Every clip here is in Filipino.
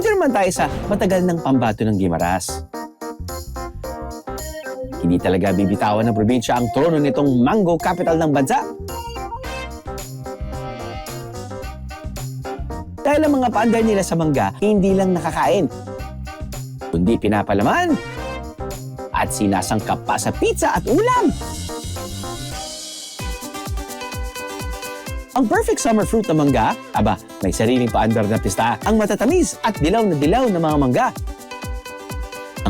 Punta naman tayo sa matagal ng pambato ng Guimaras. Hindi talaga bibitawan ng probinsya ang trono nitong mango capital ng bansa. Dahil ang mga paandar nila sa mangga, hindi lang nakakain, kundi pinapalaman at sinasangkap pa sa pizza at ulam. Ang perfect summer fruit na mangga, may sariling paandar na pista, ang matatamis at dilaw na mga mangga.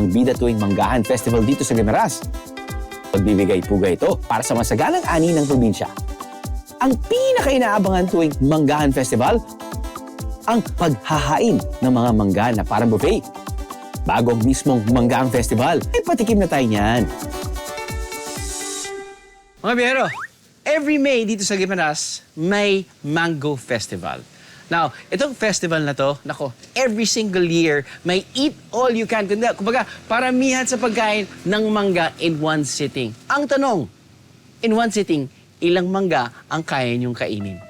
Ang bida tuwing Manggahan Festival dito sa Guimaras. Pagbibigay puga ito para sa masaganang ani ng probinsya. Ang pinaka-inaabangan tuwing Manggahan Festival, ang paghahain ng mga mangga na parang buffet. Bago ang mismong Manggahan Festival, ay patikim na tayo niyan. Mga biyero, every May dito sa Guimaras, may Mango Festival. Now, itong festival na to, every single year, may eat all you can. Kumbaga, paramihan sa pagkain ng mangga in one sitting. Ang tanong, in one sitting, ilang mangga ang kaya niyong kainin?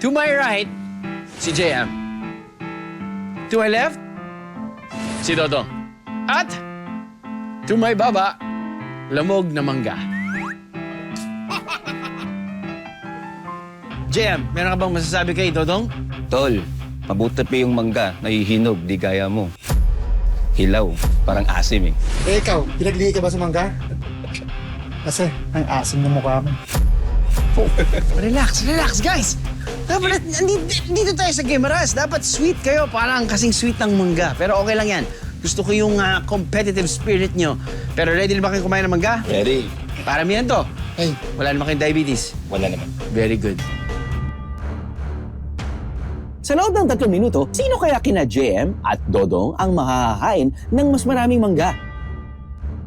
To my right, si JM. To my left, si Dodong. At, to my baba, lamog na mangga. JM, meron ka bang masasabi kay Dodong? Tol, mabuti pa yung mangga, nahihinog, di gaya mo. Hilaw, parang asim eh. Eh ikaw, pinaglihi ka ba sa mangga? Kasi ang asim ng mukha mo. Relax, guys! Dapat, dito tayo sa Guimaras. Dapat sweet kayo, parang kasing sweet ng mangga. Pero okay lang yan. Gusto ko yung competitive spirit nyo. Pero ready na ba kayo kumain ng mangga? Ready? Paramihan to. Hey, Wala naman kayong diabetes. Wala naman. Very good. Sa loob ng 3 minuto, sino kaya kina JM at Dodong ang makakahain ng mas maraming mangga?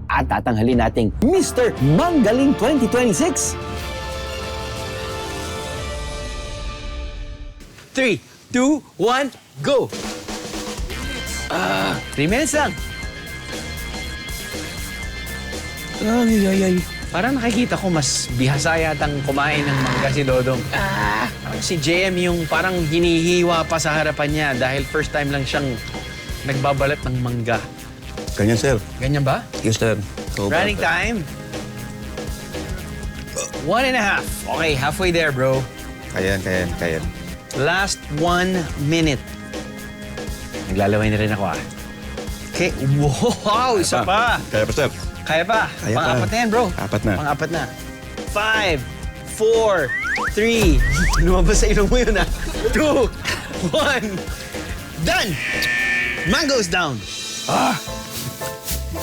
At tatanghalin nating Mr. Manggaling 2026! 3, 2, 1, go! 3 minutes lang. Ay. Parang nakikita ko mas bihasa yatang kumain ng mangga si Dodong. Si JM yung parang hinihiwa pa sa harapan niya dahil first time lang siyang nagbabalat ng mangga. Ganyan, sir. Ganyan ba? Yes, sir. Running time. 1.5. Okay, halfway there, bro. Kayan. Last 1 minute. Naglalaway na rin ako, Okay, wow, isa pa. Kaya pa, sir. Kaya pa. Kaya pa. Pang-apat na yan, bro. Apat na. Pang-apat na. 5, 4, 3. Lumabas sa ilong mo yun, 2, 1. Done! Mango's down.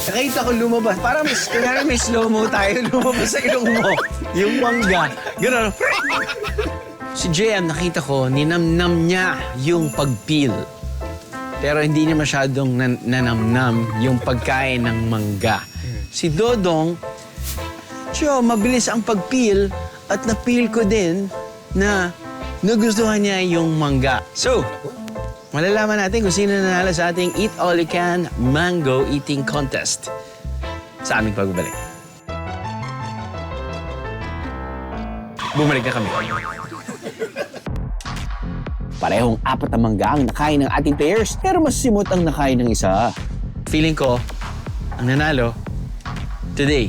Nakita ko lumabas. Parang kaya may slow-mo tayo. Lumabas sa ilong mo. Yung mangga. Gano'n. Si JM, nakita ko, ninamnam niya yung pag-peel. Pero hindi niya masyadong nanamnam yung pagkain ng mangga. Si Dodong, mabilis ang pag-peel at na-peel ko din na nagustuhan niya yung mangga. So, malalaman natin kung sino nanalo sa ating Eat All You Can Mango Eating Contest sa aming pagbabalik. Bumalik na kami. Parehong 4 na mangga ang nakain ng ating players, pero mas simot ang nakain ng isa. Feeling ko, ang nanalo today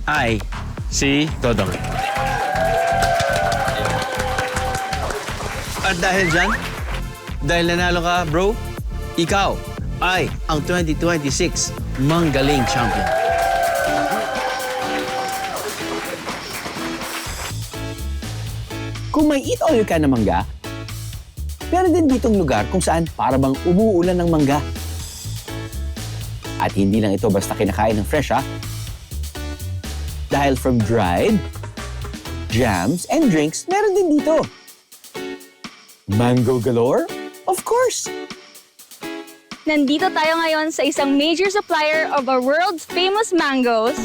ay si Dodong. At dahil dyan, dahil nanalo ka, bro, ikaw ay ang 2026 Manggaling Champion. Kung may eat all you can na mangga, meron din ditong lugar kung saan para bang umuulan ng mangga. At hindi lang ito basta kinakain ng fresh, Dahil from dried, jams, and drinks, meron din dito. Mango galore? Of course! Nandito tayo ngayon sa isang major supplier of our world's famous mangoes.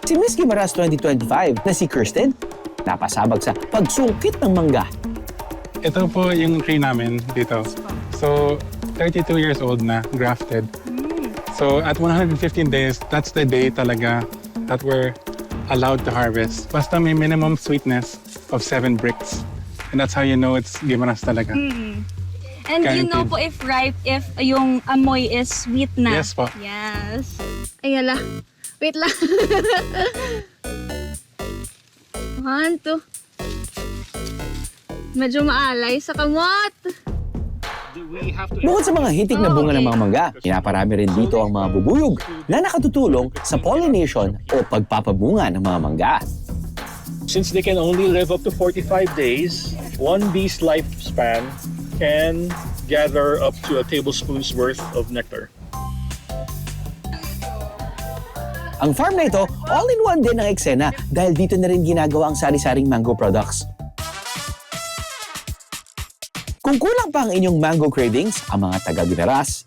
Si Miss Guimaras 2025 na si Kirsten, napasabag sa pagsungkit ng mangga. Ito po yung tree namin dito. So, 32 years old na, grafted. So, at 115 days, that's the day talaga that we're allowed to harvest. Basta may minimum sweetness of 7 bricks. And that's how you know it's Gimaras talaga. And you know Guaranteed. po if ripe, if yung amoy is sweet na. Yes po. Yes. Ay, hala. Wait lang. 1, 2. Medyo maalay sa kamot. Bukod sa mga hitik na bunga ng mga mangga, pinaparami rin dito ang mga bubuyog na nakatutulong sa pollination o pagpapabunga ng mga mangga. Since they can only live up to 45 days, one bee's lifespan can gather up to a tablespoon's worth of nectar. Ang farm na ito, all-in-one din ang eksena dahil dito na rin ginagawa ang sari-saring mango products. Kung kulang pa ang inyong mango cravings, ang mga taga-Gimaras,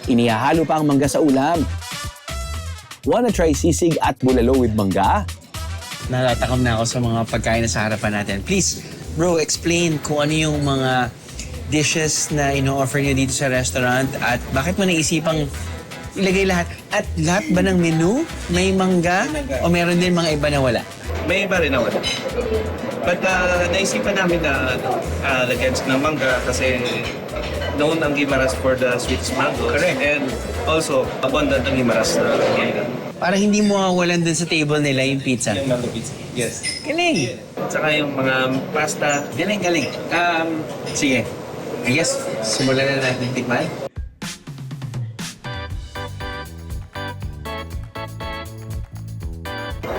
inihahalo pa ang mangga sa ulam. Wanna try sisig at bulalo with mangga? Natatakam na ako sa mga pagkain na sa harapan natin. Please, bro, explain kung ano yung mga dishes na ino-offer niyo dito sa restaurant at bakit mo naisipang ilagay lahat? At lahat ba ng menu may mangga o meron din mga iba na wala? May iba rin naman. But naisipan namin na lagyan ng mangga kasi known ang Gimaras for the sweetest mango. Correct. And also, abundant ang Gimaras na kainan. Para hindi mo mawawalan dun sa table nila yung pizza. Yung mango pizza. Yes. Galing! Tsaka yung mga pasta. Galing, galing. Sige. I guess, simulan na natin tikman.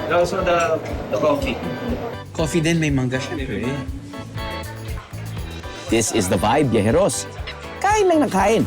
And also the coffee. Coffee din, may mangga syempre. This is the vibe, Viajeros. Kain lang ng kain.